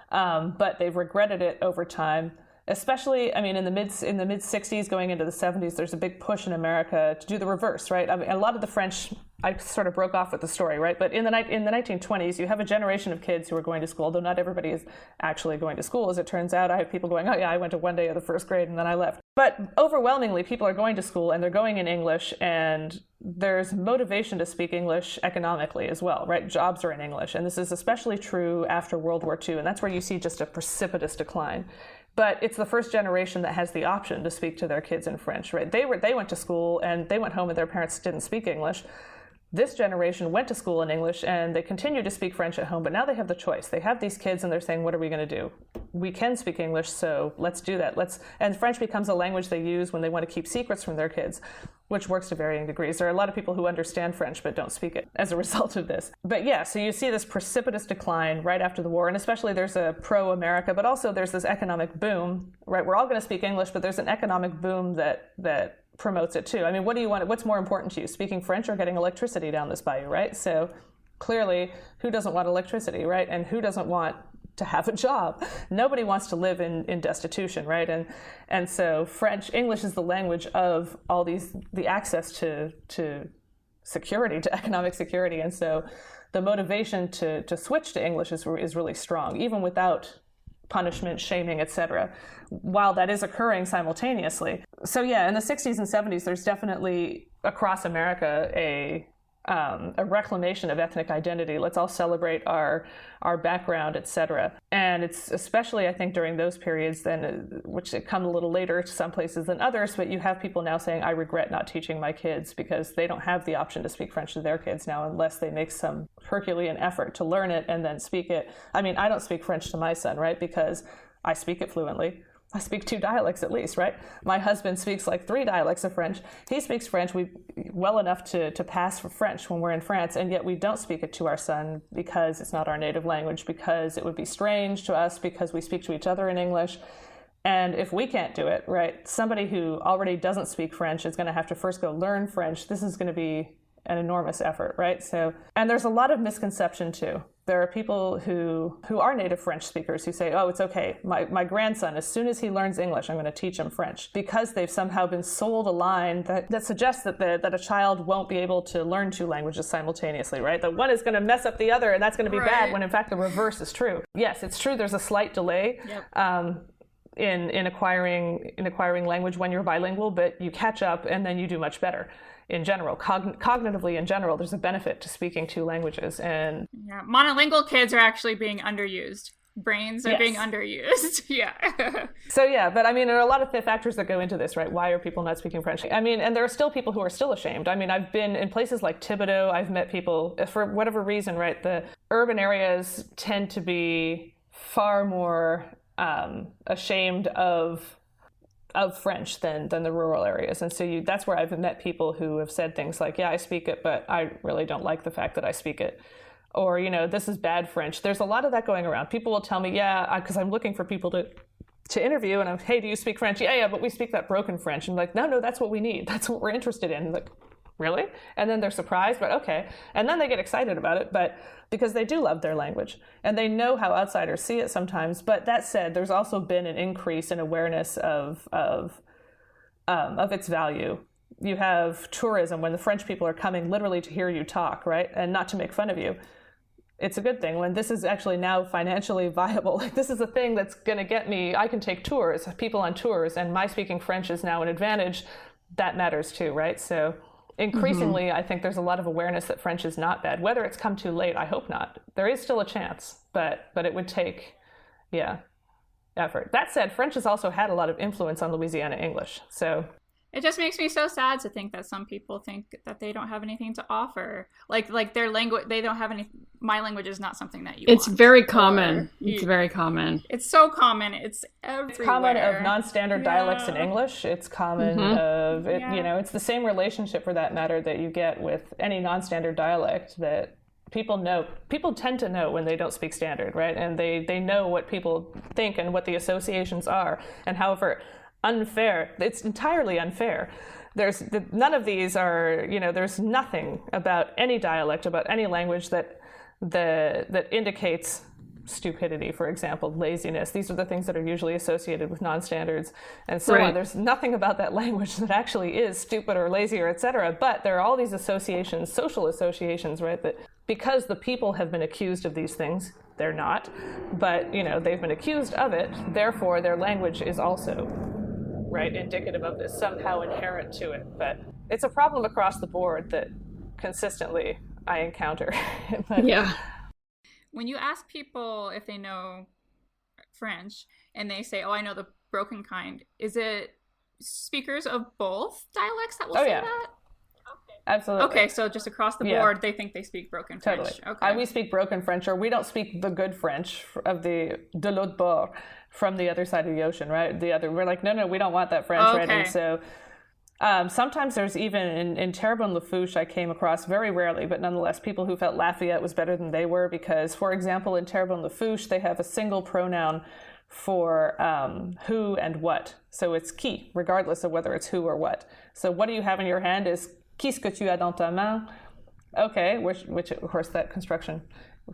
But they've regretted it over time. Especially, in the mid 60s going into the 70s, there's a big push in America to do the reverse, right? A lot of the French I sort of broke off with the story, right? But in the 1920s, you have a generation of kids who are going to school, though not everybody is actually going to school. As it turns out, I have people going, oh yeah, I went to one day of the first grade and then I left. But overwhelmingly, people are going to school and they're going in English, and there's motivation to speak English economically as well, right? Jobs are in English. And this is especially true after World War II. And that's where you see just a precipitous decline. But it's the first generation that has the option to speak to their kids in French, right? They went to school and they went home and their parents didn't speak English. This generation went to school in English and they continue to speak French at home, but now they have the choice. They have these kids and they're saying, what are we going to do? We can speak English, so let's do that. And French becomes a language they use when they want to keep secrets from their kids, which works to varying degrees. There are a lot of people who understand French but don't speak it as a result of this. But yeah, so you see this precipitous decline right after the war, and especially there's a pro-America, but also there's this economic boom, right? We're all going to speak English, but there's an economic boom that promotes it too. I mean, what do you want? What's more important to you, speaking French or getting electricity down this bayou, right? So clearly, who doesn't want electricity, right? And who doesn't want to have a job? Nobody wants to live in destitution, right? And so English is the language of all the access to security, to economic security. And so the motivation to switch to English is really strong, even without punishment, shaming, etc., while that is occurring simultaneously. So yeah, in the 60s and 70s, there's definitely across America a reclamation of ethnic identity. Let's all celebrate our background, etc. And it's especially, I think, during those periods then, which come a little later to some places than others, but you have people now saying, I regret not teaching my kids, because they don't have the option to speak French to their kids now unless they make some Herculean effort to learn it and then speak it. I mean, I don't speak French to my son, right? Because I speak it fluently. I speak 2 dialects at least, right? My husband speaks like 3 dialects of French. He speaks French well enough to pass for French when we're in France, and yet we don't speak it to our son because it's not our native language, because it would be strange to us, because we speak to each other in English. And if we can't do it, right, somebody who already doesn't speak French is going to have to first go learn French. This is going to be an enormous effort, right? So, and there's a lot of misconception too. There are people who are native French speakers who say, oh, it's okay. My grandson, as soon as he learns English, I'm going to teach him French, because they've somehow been sold a line that suggests that a child won't be able to learn 2 languages simultaneously, right? That one is going to mess up the other, and that's going to be bad, when in fact the reverse is true. Yes, it's true. There's a slight delay. Yep. In acquiring language when you're bilingual, but you catch up and then you do much better. In general, cognitively in general, there's a benefit to speaking 2 languages. And yeah, monolingual kids are actually being underused. Brains are being underused. Yeah. So yeah, but I mean, there are a lot of factors that go into this, right? Why are people not speaking French? I mean, and there are still people who are still ashamed. I mean, I've been in places like Thibodeau. I've met people, for whatever reason, right? The urban areas tend to be far more ashamed of French than the rural areas. And so that's where I've met people who have said things like, yeah, I speak it, but I really don't like the fact that I speak it. Or, this is bad French. There's a lot of that going around. People will tell me, yeah, because I'm looking for people to interview, and I'm, hey, do you speak French? Yeah, but we speak that broken French. And I'm like, no, that's what we need. That's what we're interested in. Like, really? And then they're surprised, but okay. And then they get excited about it, but because they do love their language and they know how outsiders see it sometimes. But that said, there's also been an increase in awareness of its value. You have tourism, when the French people are coming literally to hear you talk, right? And not to make fun of you. It's a good thing when this is actually now financially viable. Like, this is a thing that's going to get me, I can take tours, people on tours, and my speaking French is now an advantage. That matters too, right? So increasingly, I think there's a lot of awareness that French is not bad. Whether it's come too late, I hope not. There is still a chance, but it would take, effort. That said, French has also had a lot of influence on Louisiana English. So it just makes me so sad to think that some people think that they don't have anything to offer. Like their language, they don't have any. My language is not something that you. It's want. Very common. It's very common. It's so common. It's everywhere. It's common of non-standard dialects in English. It's common of it. It's the same relationship, for that matter, that you get with any non-standard dialect that people know. People tend to know when they don't speak standard, right? And they know what people think and what the associations are, and however unfair. It's entirely unfair. None of these are, there's nothing about any dialect, about any language that indicates stupidity, for example, laziness. These are the things that are usually associated with non-standards and so on. There's nothing about that language that actually is stupid or lazy or etc. But there are all these associations, social associations, right, that because the people have been accused of these things, they're not, but they've been accused of it, therefore their language is also, right, indicative of this, somehow inherent to it. But it's a problem across the board that consistently I encounter. Yeah. When you ask people if they know French and they say, oh, I know the broken kind, is it speakers of both dialects that will say that? Absolutely. Okay, so just across the board, they think they speak broken French. Totally. Okay. We speak broken French, or we don't speak the good French of the de l'autre bord, from the other side of the ocean, right? We're like, no, we don't want that French, right? And so sometimes there's even in Terrebonne-Lafourche, I came across, very rarely, but nonetheless, people who felt Lafayette was better than they were because, for example, in Terrebonne-Lafourche, they have a single pronoun for who and what. So it's qui, regardless of whether it's who or what. So what do you have in your hand is qu'est-ce que tu as dans ta main? Okay, which of course that construction,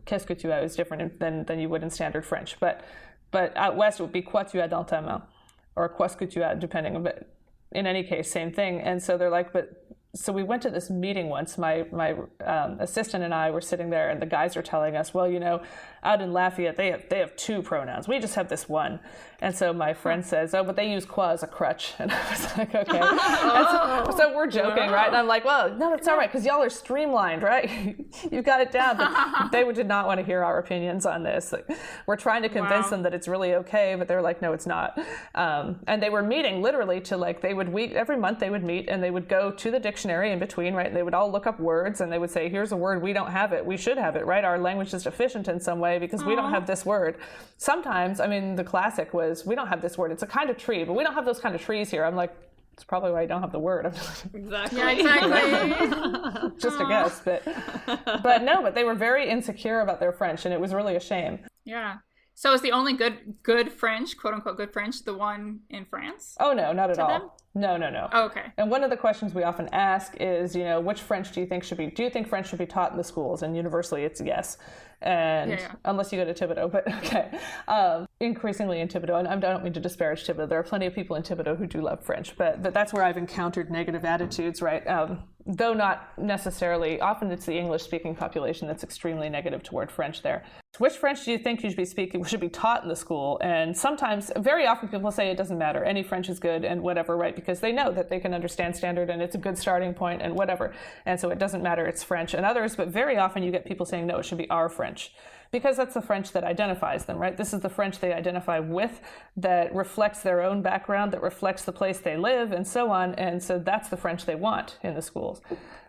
qu'est-ce que tu as, is different than you would in standard French. But out west it would be quoi tu as dans ta main, or quoi ce que tu as, depending. But in any case, same thing. And so they're like, so we went to this meeting once. My assistant and I were sitting there, and the guys are telling us, well, out in Lafayette, they have two pronouns. We just have this one. And so my friend says, oh, but they use quoi as a crutch. And I was like, okay. So we're joking, right? And I'm like, well, no, it's all right, because y'all are streamlined, right? You've got it down. But they did not want to hear our opinions on this. Like, we're trying to convince them that it's really okay, but they're like, no, it's not. And they were meeting literally to every month they would meet, and they would go to the dictionary in between, right? They would all look up words, and they would say, here's a word, we don't have it. We should have it, right? Our language is deficient in some way because we don't have this word. Sometimes, the classic was, we don't have this word. It's a kind of tree, but we don't have those kind of trees here. I'm like, it's probably why I don't have the word. I'm just like, exactly. Yeah, exactly. Just a guess, but they were very insecure about their French, and it was really a shame. Yeah. So is the only good French, quote unquote good French, the one in France? Oh no, not at all. Them? No. Oh, okay. And one of the questions we often ask is, which French do you think French should be taught in the schools? And universally it's yes. And unless you go to Thibodeau, but okay. Increasingly in Thibodeau, and I don't mean to disparage Thibodeau. There are plenty of people in Thibodeau who do love French, but that's where I've encountered negative attitudes, right? Though not necessarily, often it's the English-speaking population that's extremely negative toward French there. Which French do you think you should be taught in the school? And sometimes, very often people say it doesn't matter. Any French is good and whatever, right? Because they know that they can understand standard and it's a good starting point and whatever. And so it doesn't matter, it's French. And others, but very often you get people saying, no, it should be our French. Because that's the French that identifies them, right? This is the French they identify with, that reflects their own background, that reflects the place they live, and so on. And so that's the French they want in the schools.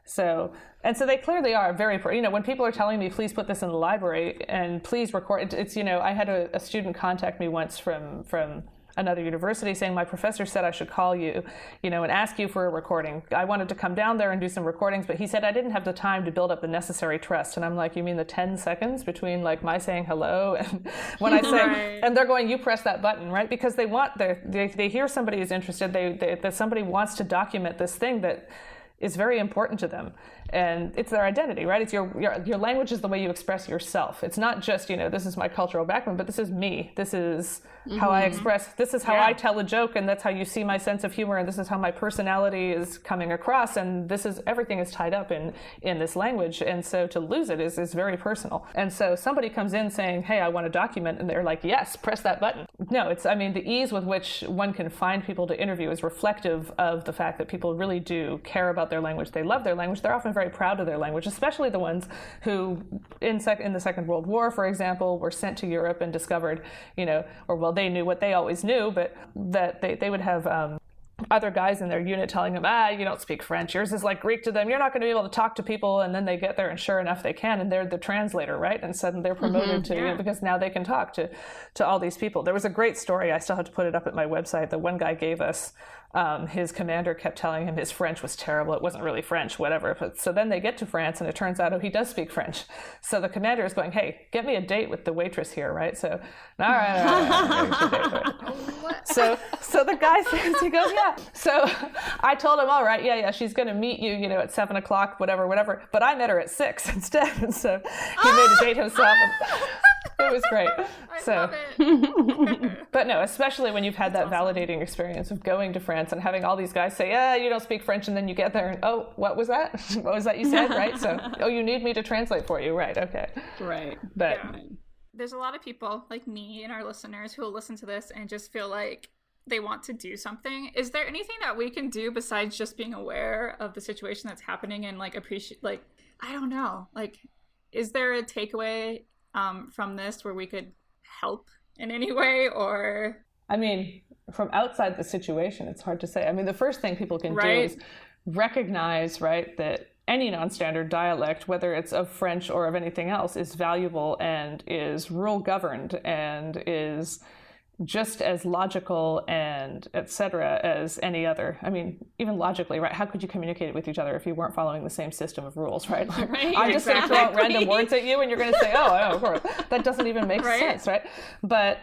So they clearly are very, when people are telling me, please put this in the library and please record, it's, I had a student contact me once from another university saying, my professor said I should call you, and ask you for a recording. I wanted to come down there and do some recordings, but he said I didn't have the time to build up the necessary trust. And I'm like, you mean the 10 seconds between my saying hello and when I say, and they're going, you press that button, right? Because they want they hear somebody is interested, that somebody wants to document this thing that is very important to them. And it's their identity, right? It's your language is the way you express yourself. It's not just, this is my cultural background, but this is me. This is how I express, this is how I tell a joke, and that's how you see my sense of humor, and this is how my personality is coming across, and everything is tied up in this language. And so to lose it is very personal. And so somebody comes in saying, hey, I want to document, and they're like, yes, press that button. No, the ease with which one can find people to interview is reflective of the fact that people really do care about their language. They love their language. They're often very proud of their language, especially the ones who in the Second World War, for example, were sent to Europe and discovered, they knew what they always knew, but that they would have other guys in their unit telling them, you don't speak French, yours is like Greek to them, you're not going to be able to talk to people. And then they get there and sure enough they can, and they're the translator, right? And suddenly they're promoted to, because now they can talk to all these people. There was a great story, I still have to put it up at my website, that one guy gave us. His commander kept telling him his French was terrible. It wasn't really French, whatever. But so then they get to France, and it turns out, he does speak French. So the commander is going, hey, get me a date with the waitress here, right? So, all right. So the guy says, he goes, yeah. So I told him, all right, yeah, she's going to meet you, at 7:00, whatever. But I met her at 6 instead. And so he made a date himself. It was great. Love it. But no, especially when you've had that validating experience of going to France and having all these guys say, yeah, you don't speak French, and then you get there and, oh, what was that? What was that you said, right? So, oh, you need me to translate for you, right? Okay. Right. But there's a lot of people like me and our listeners who will listen to this and just feel like they want to do something. Is there anything that we can do besides just being aware of the situation that's happening and like appreciate, like, I don't know, like, is there a takeaway from this where we could help in any way? Or I mean, from outside the situation, it's hard to say. I mean, the first thing people can do is recognize, right, that any non-standard dialect, whether it's of French or of anything else, is valuable and is rule governed and is just as logical and etc. as any other. I mean, even logically, right? How could you communicate with each other if you weren't following the same system of rules, right? Like, I'm just going to throw out random words at you and you're going to say, oh, of course. That doesn't even make sense, right? But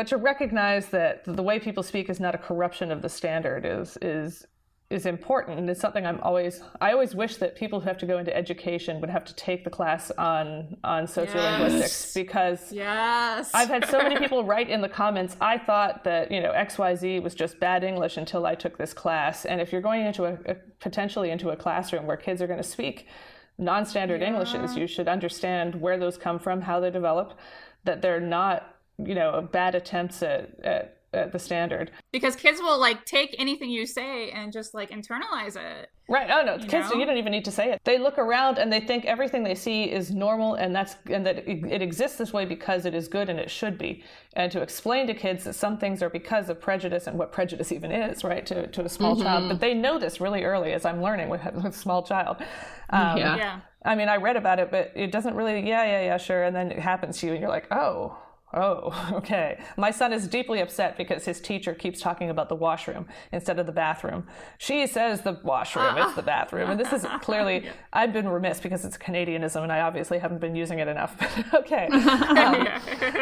to recognize that the way people speak is not a corruption of the standard is important, and it's something I always wish that people who have to go into education would have to take the class on sociolinguistics, because I've had so many people write in the comments, I thought that, you know, XYZ was just bad English until I took this class. And if you're going into potentially into a classroom where kids are going to speak non-standard Englishes, you should understand where those come from, how they develop, that they're not, you know, bad attempts at the standard. Because kids will like take anything you say and just like internalize it. Right. Oh no, kids, you don't even need to say it. They look around and they think everything they see is normal, and that it exists this way because it is good and it should be. And to explain to kids that some things are because of prejudice, and what prejudice even is, right, to a small child. But they know this really early, as I'm learning with a small child. I mean, I read about it, but it doesn't really, sure. And then it happens to you and you're like, oh, okay. My son is deeply upset because his teacher keeps talking about the washroom instead of the bathroom. She says the washroom, it's the bathroom. And this is clearly, I've been remiss because it's Canadianism and I obviously haven't been using it enough, but okay.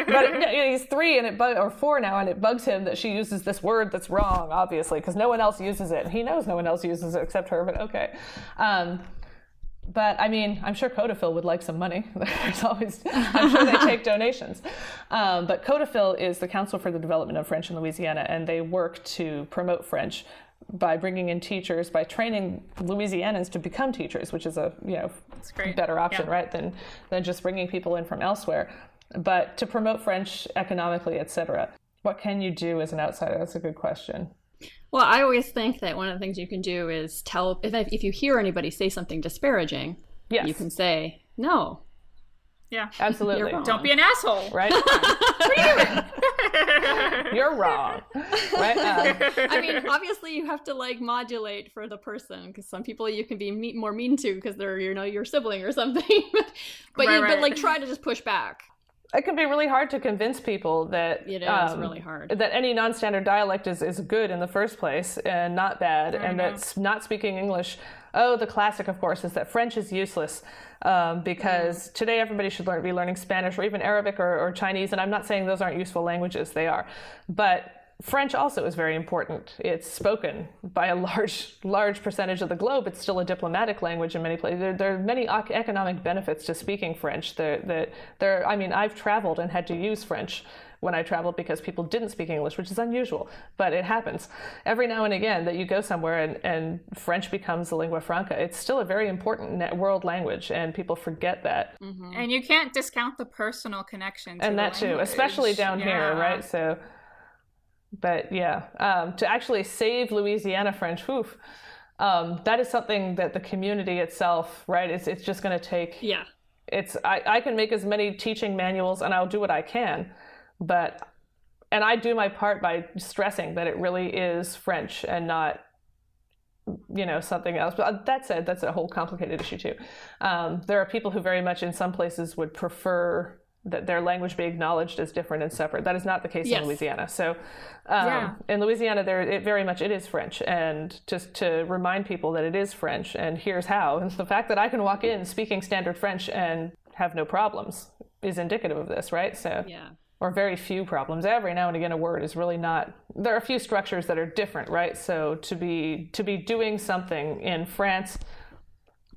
But he's 3 and or 4 now, and it bugs him that she uses this word that's wrong, obviously, because no one else uses it. He knows no one else uses it except her, but okay. But I mean, I'm sure Codafil would like some money. There's always, I'm sure they take donations. But Codafil is the Council for the Development of French in Louisiana, and they work to promote French by bringing in teachers, by training Louisianans to become teachers, which is a better option, right, than just bringing people in from elsewhere. But to promote French economically, etc. What can you do as an outsider? That's a good question. Well, I always think that one of the things you can do is tell, if you hear anybody say something disparaging, you can say, no. Yeah, absolutely. Don't be an asshole. Right? What are you doing? You're wrong. Right? I mean, obviously you have to like modulate for the person, because some people you can be more mean to because they're, your sibling or something. But like try to just push back. It can be really hard to convince people that it is really hard, that any non-standard dialect is good in the first place and not bad, and that's not speaking English. Oh, the classic, of course, is that French is useless because today everybody should be learning Spanish or even Arabic or Chinese, and I'm not saying those aren't useful languages, they are. But French also is very important. It's spoken by a large percentage of the globe. It's still a diplomatic language in many places. There are many economic benefits to speaking French. I mean, I've traveled and had to use French when I traveled because people didn't speak English, which is unusual, but it happens. Every now and again that you go somewhere and French becomes the lingua franca. It's still a very important world language, and people forget that. Mm-hmm. And you can't discount the personal connection to and that language. Too, especially down here, right? So. But to actually save Louisiana French, that is something that the community itself, right, it's just going to take. Yeah. I can make as many teaching manuals and I'll do what I can, and I do my part by stressing that it really is French and not, something else. But that said, that's a whole complicated issue too. There are people who very much in some places would prefer that their language be acknowledged as different and separate. That is not the case in Louisiana. So in Louisiana, it is French. And just to remind people that it is French, and here's how. And the fact that I can walk in speaking standard French and have no problems is indicative of this, right? So, or very few problems. Every now and again, a word is really not. There are a few structures that are different, right? So to be doing something in France,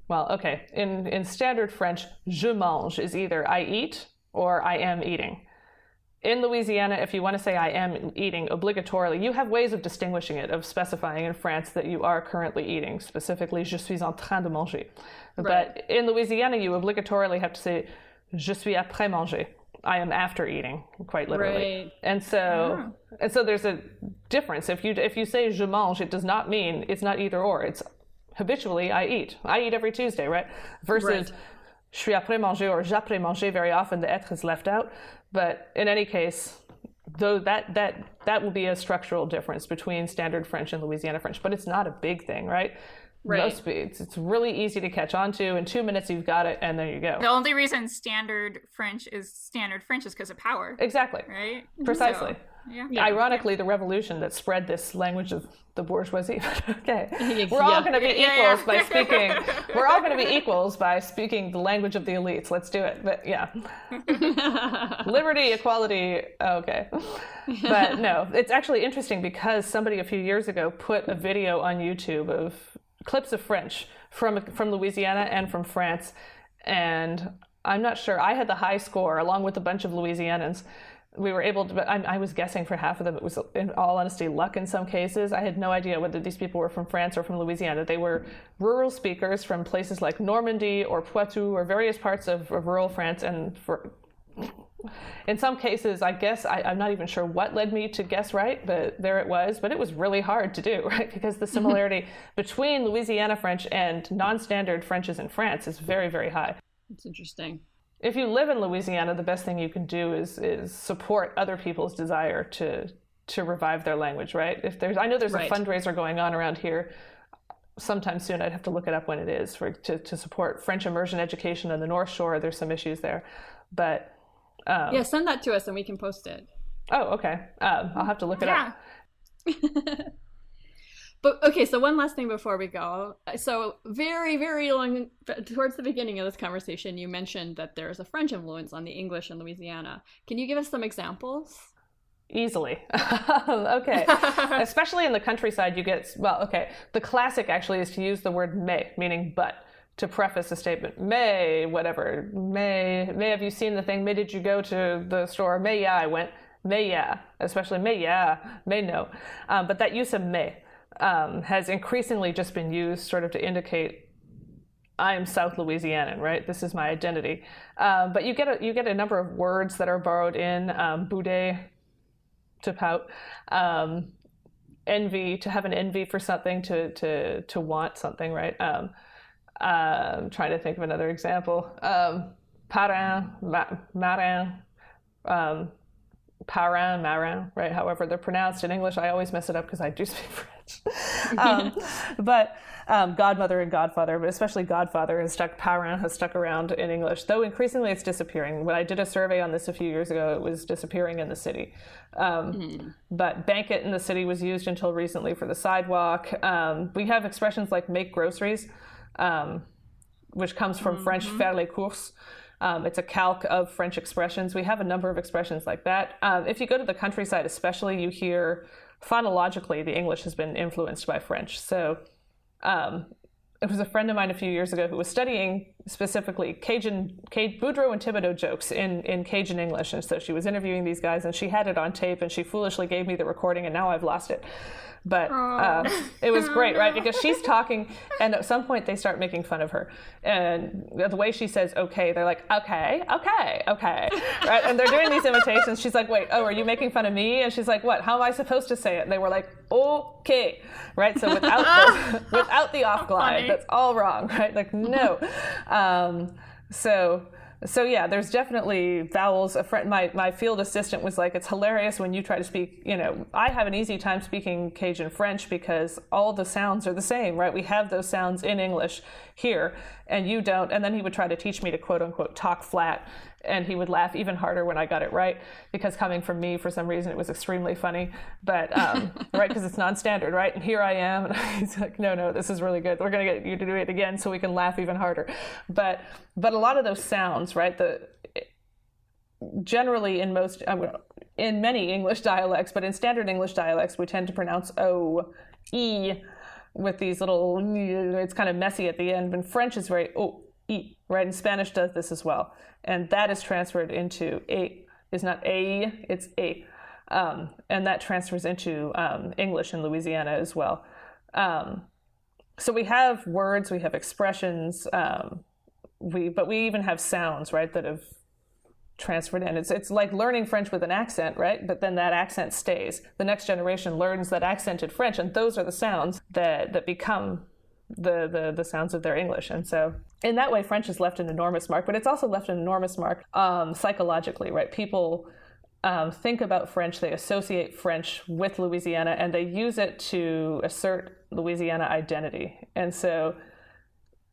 well, okay, in standard French, je mange is either I eat or I am eating. In Louisiana, if you want to say I am eating obligatorily, you have ways of distinguishing it, of specifying in France that you are currently eating, specifically, je suis en train de manger. Right. But in Louisiana, you obligatorily have to say, je suis après manger. I am after eating, quite literally. Right. And so there's a difference. If you say je mange, it does not mean it's not either or. It's habitually I eat. I eat every Tuesday, right? Versus je suis après manger or j'après manger, very often the être is left out. But in any case, though that will be a structural difference between standard French and Louisiana French, but it's not a big thing, right? Right. It's really easy to catch on to. In 2 minutes, you've got it, and there you go. The only reason standard French is because of power. Exactly. Right? Precisely. So, Ironically, the revolution that spread this language of the bourgeoisie. Okay. We're all going to be equals by speaking. We're all going to be equals by speaking the language of the elites. Let's do it. But yeah. Liberty, equality. Okay. But no, it's actually interesting because somebody a few years ago put a video on YouTube of clips of French from Louisiana and from France, and I'm not sure. I had the high score along with a bunch of Louisianans. We were able to, but I was guessing for half of them. It was, in all honesty, luck in some cases. I had no idea whether these people were from France or from Louisiana. They were rural speakers from places like Normandy or Poitou or various parts of rural France, and in some cases, I guess, I'm not even sure what led me to guess right, but there it was. But it was really hard to do, right? Because the similarity between Louisiana French and non-standard Frenches in France is very, very high. That's interesting. If you live in Louisiana, the best thing you can do is support other people's desire to revive their language, right? I know there's a fundraiser going on around here sometime soon. I'd have to look it up when it is to support French immersion education on the North Shore. There's some issues there, but send that to us and we can post it. Oh, okay. I'll have to look it up. But okay, so one last thing before we go. So very, very long, towards the beginning of this conversation, you mentioned that there's a French influence on the English in Louisiana. Can you give us some examples? Easily. Okay. Especially in the countryside, you get, the classic actually is to use the word mais, meaning but, to preface a statement. Mais, whatever. Mais, have you seen the thing? Mais, did you go to the store? Mais, yeah, I went. Mais, yeah. Especially mais, yeah. Mais, no. But that use of mais has increasingly just been used sort of to indicate I am South Louisianan, right? This is my identity. But you get a number of words that are borrowed in, boudet, to pout, envy, to have an envy for something, to want something, right? I'm trying to think of another example. Parrain, marin, parrain, marin, right? However they're pronounced in English, I always mess it up because I do speak French. But godmother and godfather, but especially godfather parrain has stuck around in English, though increasingly it's disappearing. When I did a survey on this a few years ago, it was disappearing in the city. But banquet in the city was used until recently for the sidewalk. We have expressions like make groceries, which comes from French faire les courses. It's a calque of French expressions. We have a number of expressions like that. If you go to the countryside especially, you hear phonologically the English has been influenced by French. So it was a friend of mine a few years ago who was studying specifically Boudreaux and Thibodeau jokes in Cajun English. And so she was interviewing these guys and she had it on tape and she foolishly gave me the recording and now I've lost it. But it was great, right? Because she's talking, and at some point they start making fun of her. And the way she says okay, they're like, okay, right? And they're doing these imitations. She's like, wait, are you making fun of me? And she's like, what? How am I supposed to say it? And they were like, okay, right? So without the off glide, that's all wrong, right? Like, no. So yeah, there's definitely vowels. My field assistant was like, it's hilarious when you try to speak, I have an easy time speaking Cajun French because all the sounds are the same, right? We have those sounds in English here and you don't. And then he would try to teach me to quote unquote talk flat. And he would laugh even harder when I got it right, because coming from me, for some reason, it was extremely funny. But, right, because it's non-standard, right? And here I am, and he's like, no, this is really good. We're going to get you to do it again so we can laugh even harder. But a lot of those sounds, right, generally in many English dialects, but in standard English dialects, we tend to pronounce O, E, with these little, it's kind of messy at the end. But French is very, E, right? And Spanish does this as well. And that is transferred into A. It's not A, it's A. And that transfers into English in Louisiana as well. So we have words, we have expressions, but we even have sounds, right, that have transferred in. It's like learning French with an accent, right? But then that accent stays. The next generation learns that accented French, and those are the sounds that become the sounds of their English. And so in that way, French has left an enormous mark, but it's also left an enormous mark psychologically, right? People think about French, they associate French with Louisiana, and they use it to assert Louisiana identity. And so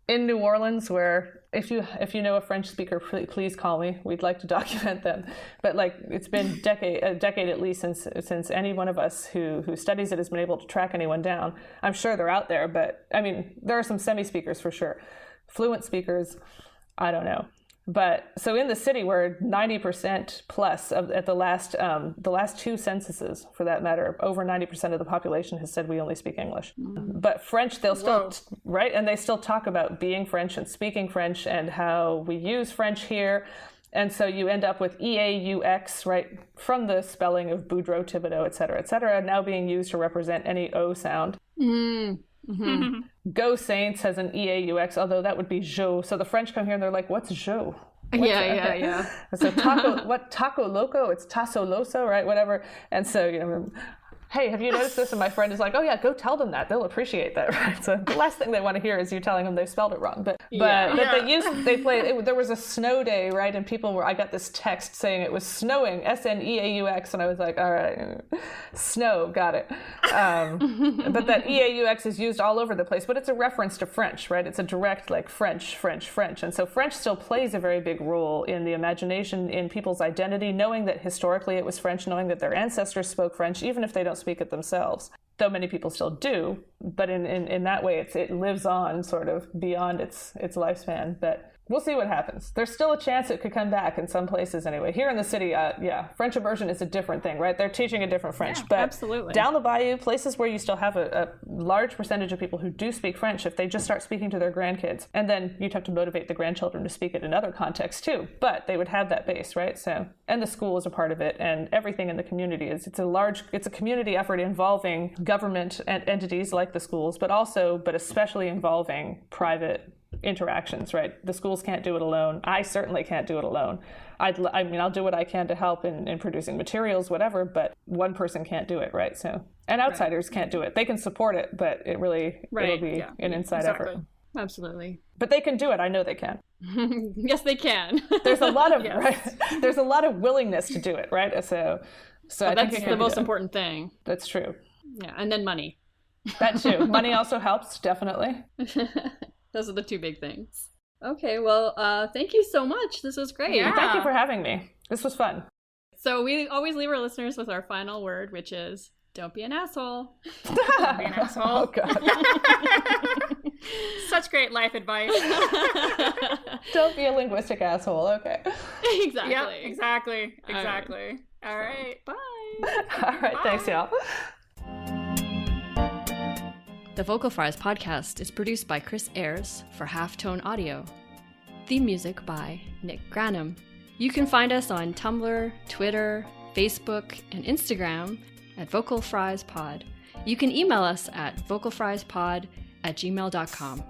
in New Orleans, where if you know a French speaker, please call me. We'd like to document them. But like it's been a decade at least since any one of us who studies it has been able to track anyone down. I'm sure they're out there, but I mean there are some semi-speakers for sure. Fluent speakers, I don't know. But so in the city, where 90% plus at the last two censuses, for that matter, over 90% of the population has said we only speak English. But French, they'll still, right? And they still talk about being French and speaking French and how we use French here. And so you end up with EAUX, right, from the spelling of Boudreaux, Thibodeau, et cetera, now being used to represent any O sound. Mm-hmm. Go Saints has an EAUX, although that would be Jo. So the French come here and they're like, what's Jo? Yeah. So taco loco? It's tasso loso, right? Whatever. And so, hey, have you noticed this? And my friend is like, oh yeah, go tell them that. They'll appreciate that, right? So the last thing they want to hear is you telling them they spelled it wrong. But there was a snow day, right? And I got this text saying it was snowing, SNEAUX, and I was like, all right, snow, got it. But that EAUX is used all over the place, but it's a reference to French, right? It's a direct like French. And so French still plays a very big role in the imagination, in people's identity, knowing that historically it was French, knowing that their ancestors spoke French, even if they don't speak it themselves, though many people still do. But in that way, it lives on sort of beyond its lifespan. But we'll see what happens. There's still a chance it could come back in some places anyway. Here in the city, French immersion is a different thing, right? They're teaching a different French. Yeah, but absolutely. Down the bayou, places where you still have a large percentage of people who do speak French, if they just start speaking to their grandkids, and then you'd have to motivate the grandchildren to speak it in other contexts too, but they would have that base, right? So, and the school is a part of it, and everything in the community it's a community effort involving government and entities like the schools, but especially involving private interactions, right? The schools can't do it alone. I certainly can't do it alone. I'll do what I can to help in producing materials, whatever, but one person can't do it, right? So, and outsiders can't do it. They can support it, but it'll be an inside effort. Absolutely. But they can do it. I know they can. Yes, they can. There's a lot of there's a lot of willingness to do it, right? So I think that's the most important thing. That's true. Yeah, and then money. That too. Money also helps, definitely. Those are the two big things. Okay, well, thank you so much. This was great. Yeah. Thank you for having me. This was fun. So we always leave our listeners with our final word, which is, don't be an asshole. Don't be an asshole. Oh, God. Such great life advice. Don't be a linguistic asshole. Okay. Exactly. Yep, exactly. All right. Bye. All right. Bye. Thanks, y'all. The Vocal Fries podcast is produced by Chris Ayers for Halftone Audio. Theme music by Nick Granum. You can find us on Tumblr, Twitter, Facebook, and Instagram at Vocal Fries Pod. You can email us at vocalfriespod@gmail.com.